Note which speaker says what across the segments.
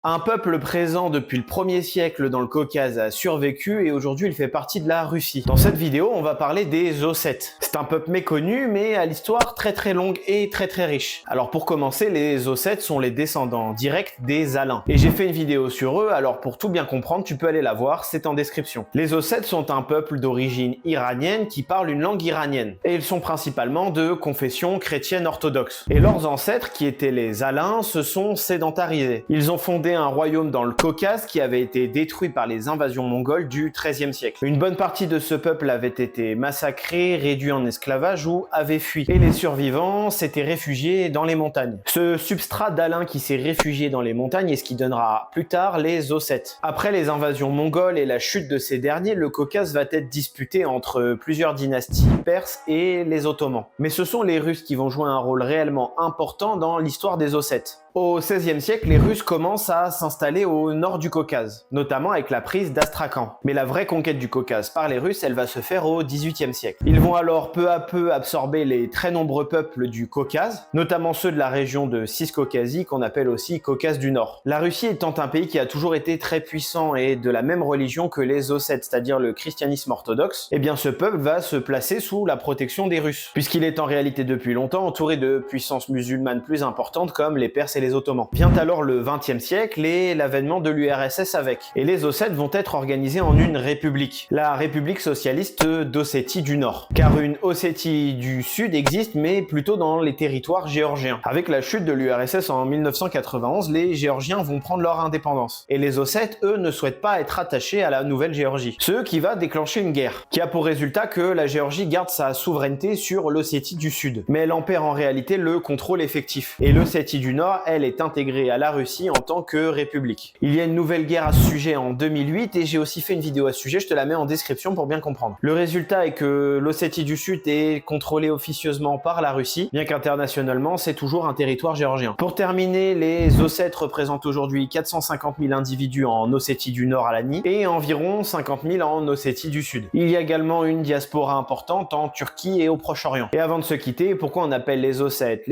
Speaker 1: Un peuple présent depuis le 1er siècle dans le Caucase a survécu et aujourd'hui il fait partie de la Russie. Dans cette vidéo, on va parler des Ossètes. C'est un peuple méconnu mais à l'histoire très longue et très riche. Alors pour commencer, les Ossètes sont les descendants directs des Alains. Et j'ai fait une vidéo sur eux, alors pour tout bien comprendre, tu peux aller la voir, c'est en description. Les Ossètes sont un peuple d'origine iranienne qui parle une langue iranienne. Et ils sont principalement de confession chrétienne orthodoxe. Et leurs ancêtres, qui étaient les Alains, se sont sédentarisés. Ils ont fondé un royaume dans le Caucase qui avait été détruit par les invasions mongoles du XIIIe siècle. Une bonne partie de ce peuple avait été massacré, réduit en esclavage ou avait fui. Et les survivants s'étaient réfugiés dans les montagnes. Ce substrat d'Alain qui s'est réfugié dans les montagnes est ce qui donnera plus tard les Ossètes. Après les invasions mongoles et la chute de ces derniers, le Caucase va être disputé entre plusieurs dynasties perses et les Ottomans. Mais ce sont les Russes qui vont jouer un rôle réellement important dans l'histoire des Ossètes. Au XVIe siècle, les Russes commencent à s'installer au nord du Caucase, notamment avec la prise d'Astrakhan. Mais la vraie conquête du Caucase par les Russes, elle va se faire au XVIIIe siècle. Ils vont alors peu à peu absorber les très nombreux peuples du Caucase, notamment ceux de la région de Ciscaucasie qu'on appelle aussi Caucase du Nord. La Russie étant un pays qui a toujours été très puissant et de la même religion que les Ossètes, c'est-à-dire le christianisme orthodoxe, eh bien ce peuple va se placer sous la protection des Russes, puisqu'il est en réalité depuis longtemps entouré de puissances musulmanes plus importantes comme les Perses et les Ottomans. Vient alors le XXe siècle et l'avènement de l'URSS avec. Et les Ossètes vont être organisés en une république, la République socialiste d'Ossétie du Nord. Car une Ossétie du Sud existe, mais plutôt dans les territoires géorgiens. Avec la chute de l'URSS en 1991, les Géorgiens vont prendre leur indépendance. Et les Ossètes, eux, ne souhaitent pas être attachés à la nouvelle Géorgie. Ce qui va déclencher une guerre, qui a pour résultat que la Géorgie garde sa souveraineté sur l'Ossétie du Sud. Mais elle en perd en réalité le contrôle effectif. Et l'Ossétie du Nord, elle est intégrée à la Russie en tant que république. Il y a une nouvelle guerre à ce sujet en 2008 et j'ai aussi fait une vidéo à ce sujet, je te la mets en description pour bien comprendre. Le résultat est que l'Ossétie du Sud est contrôlée officieusement par la Russie, bien qu'internationalement c'est toujours un territoire géorgien. Pour terminer, les Ossètes représentent aujourd'hui 450 000 individus en Ossétie du Nord à l'ANI et environ 50 000 en Ossétie du Sud. Il y a également une diaspora importante en Turquie et au Proche-Orient. Et avant de se quitter, pourquoi on appelle les Ossètes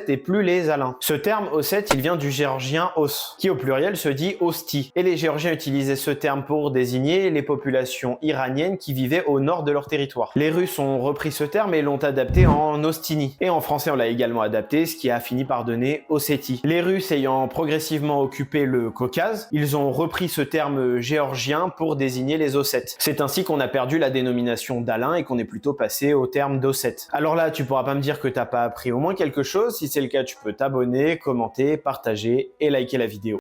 Speaker 1: et plus les Alains? Ce terme Ossète, il vient du géorgien os, qui au pluriel se dit ostie. Et les Géorgiens utilisaient ce terme pour désigner les populations iraniennes qui vivaient au nord de leur territoire. Les Russes ont repris ce terme et l'ont adapté en Ostini. Et en français, on l'a également adapté, ce qui a fini par donner Ossétie. Les Russes ayant progressivement occupé le Caucase, ils ont repris ce terme géorgien pour désigner les Ossètes. C'est ainsi qu'on a perdu la dénomination d'Alain et qu'on est plutôt passé au terme d'Ossète. Alors là, tu pourras pas me dire que t'as pas appris au moins quelque chose. Si c'est le cas, tu peux t'abonner, commenter, partager et liker la vidéo.